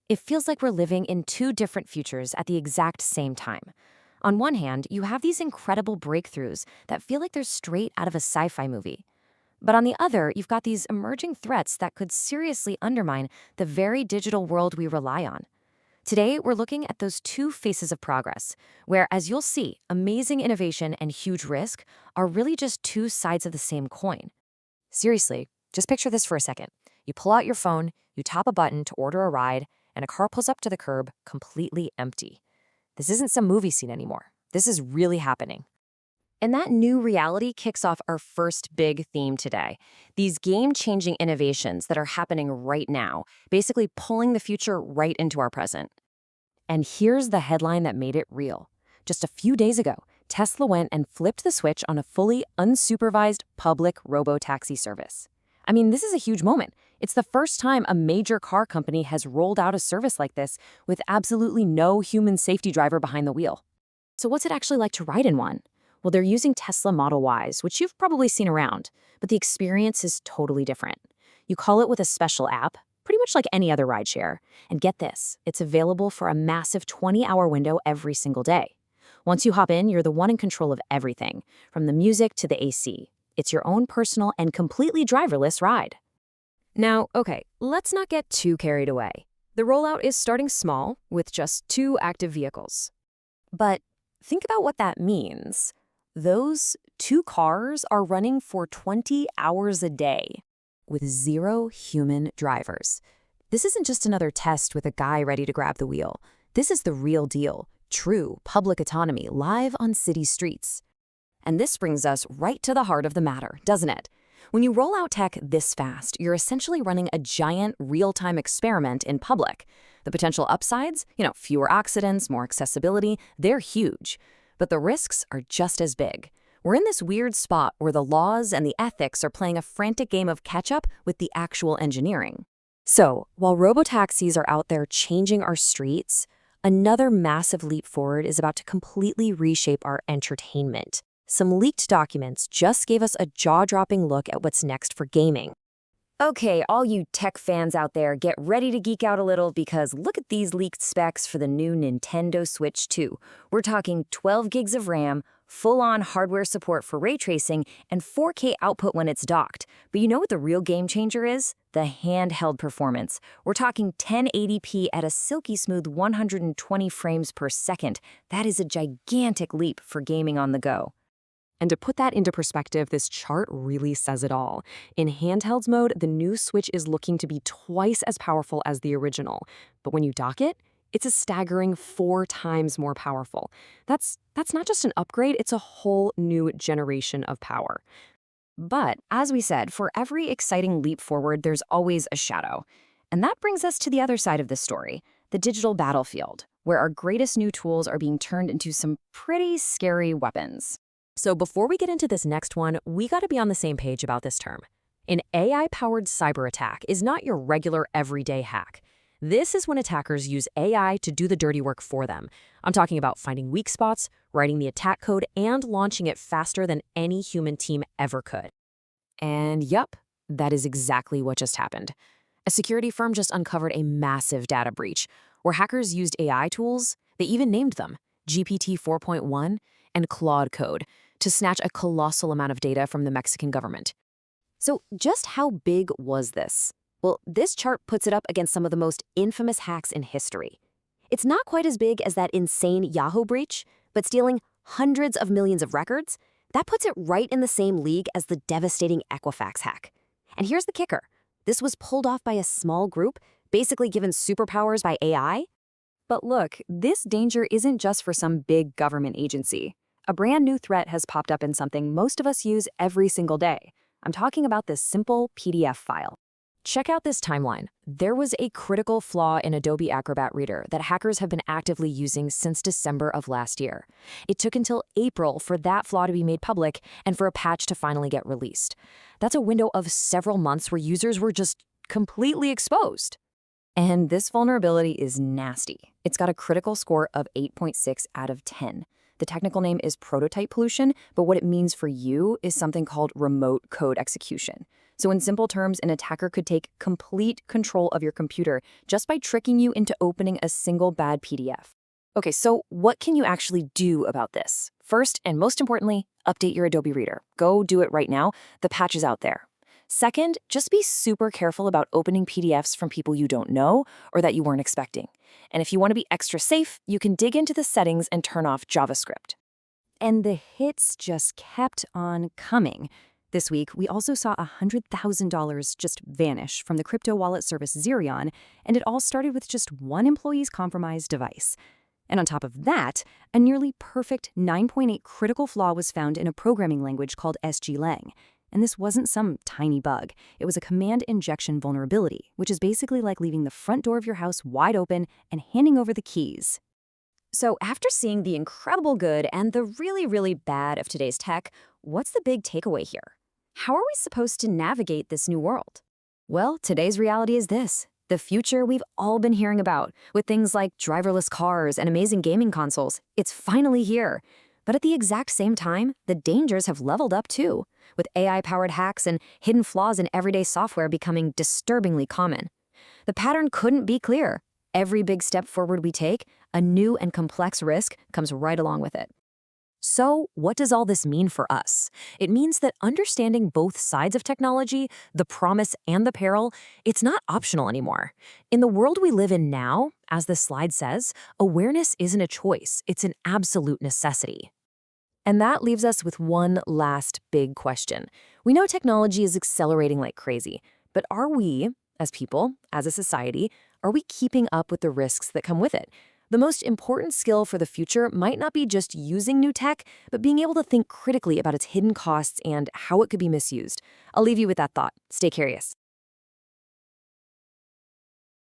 It feels like we're living in two different futures at the exact same time. On one hand, you have these incredible breakthroughs that feel like they're straight out of a sci-fi movie. But on the other, you've got these emerging threats that could seriously undermine the very digital world we rely on. Today, we're looking at those two faces of progress, where, as you'll see, amazing innovation and huge risk are really just two sides of the same coin. Seriously, just picture this for a second. You pull out your phone, you tap a button to order a ride, and a car pulls up to the curb completely empty. This isn't some movie scene anymore. This is really happening. And that new reality kicks off our first big theme today. These game-changing innovations that are happening right now, basically pulling the future right into our present. And here's the headline that made it real. Just a few days ago, Tesla went and flipped the switch on a fully unsupervised public robotaxi service. I mean, this is a huge moment. It's the first time a major car company has rolled out a service like this with absolutely no human safety driver behind the wheel. So what's it actually like to ride in one? Well, they're using Tesla Model Ys, which you've probably seen around, but the experience is totally different. You call it with a special app, pretty much like any other rideshare. And get this, it's available for a massive 20-hour window every single day. Once you hop in, you're the one in control of everything, from the music to the AC. It's your own personal and completely driverless ride. Now, okay, let's not get too carried away. The rollout is starting small, with just 2 active vehicles. But think about what that means. Those 2 cars are running for 20 hours a day, with 0 human drivers. This isn't just another test with a guy ready to grab the wheel. This is the real deal, true public autonomy live on city streets. And this brings us right to the heart of the matter, doesn't it? When you roll out tech this fast, you're essentially running a giant real-time experiment in public. The potential upsides, fewer accidents, more accessibility, they're huge. But the risks are just as big. We're in this weird spot where the laws and the ethics are playing a frantic game of catch-up with the actual engineering. So, while robotaxis are out there changing our streets, another massive leap forward is about to completely reshape our entertainment. Some leaked documents just gave us a jaw-dropping look at what's next for gaming. Okay, all you tech fans out there, get ready to geek out a little because look at these leaked specs for the new Nintendo Switch 2. We're talking 12 gigs of RAM, full-on hardware support for ray tracing, and 4K output when it's docked. But you know what the real game changer is? The handheld performance. We're talking 1080p at a silky smooth 120 frames per second. That is a gigantic leap for gaming on the go. And to put that into perspective, this chart really says it all. In handhelds mode, the new Switch is looking to be twice as powerful as the original. But when you dock it, it's a staggering 4 times more powerful. That's not just an upgrade, it's a whole new generation of power. But as we said, for every exciting leap forward, there's always a shadow. And that brings us to the other side of this story, the digital battlefield, where our greatest new tools are being turned into some pretty scary weapons. So before we get into this next one, we got to be on the same page about this term. An AI-powered cyber attack is not your regular everyday hack. This is when attackers use AI to do the dirty work for them. I'm talking about finding weak spots, writing the attack code, and launching it faster than any human team ever could. And yup, that is exactly what just happened. A security firm just uncovered a massive data breach where hackers used AI tools, they even named them GPT 4.1 and Claude Code, to snatch a colossal amount of data from the Mexican government. So just how big was this? Well, this chart puts it up against some of the most infamous hacks in history. It's not quite as big as that insane Yahoo breach, but stealing hundreds of millions of records, that puts it right in the same league as the devastating Equifax hack. And here's the kicker. This was pulled off by a small group, basically given superpowers by AI. But look, this danger isn't just for some big government agency. A brand new threat has popped up in something most of us use every single day. I'm talking about this simple PDF file. Check out this timeline. There was a critical flaw in Adobe Acrobat Reader that hackers have been actively using since December of last year. It took until April for that flaw to be made public and for a patch to finally get released. That's a window of several months where users were just completely exposed. And this vulnerability is nasty. It's got a critical score of 8.6 out of 10. The technical name is prototype pollution, but what it means for you is something called remote code execution. So in simple terms, an attacker could take complete control of your computer just by tricking you into opening a single bad PDF. Okay, so what can you actually do about this? First, and most importantly, update your Adobe Reader. Go do it right now. The patch is out there. Second, just be super careful about opening PDFs from people you don't know or that you weren't expecting. And if you want to be extra safe, you can dig into the settings and turn off JavaScript. And the hits just kept on coming. This week, we also saw $100,000 just vanish from the crypto wallet service Zerion, and it all started with just one employee's compromised device. And on top of that, a nearly perfect 9.8 critical flaw was found in a programming language called SGLang. And this wasn't some tiny bug. It was a command injection vulnerability, which is basically like leaving the front door of your house wide open and handing over the keys. So after seeing the incredible good and the really, really bad of today's tech, what's the big takeaway here? How are we supposed to navigate this new world? Well, today's reality is this. The future we've all been hearing about, with things like driverless cars and amazing gaming consoles, it's finally here. But at the exact same time, the dangers have leveled up too, with AI-powered hacks and hidden flaws in everyday software becoming disturbingly common. The pattern couldn't be clearer. Every big step forward we take, a new and complex risk comes right along with it. So, what does all this mean for us? It means that understanding both sides of technology, the promise and the peril, it's not optional anymore. In the world we live in now, as this slide says, awareness isn't a choice, it's an absolute necessity. And that leaves us with one last big question. We know technology is accelerating like crazy, but are we, as people, as a society, are we keeping up with the risks that come with it? The most important skill for the future might not be just using new tech, but being able to think critically about its hidden costs and how it could be misused. I'll leave you with that thought. Stay curious.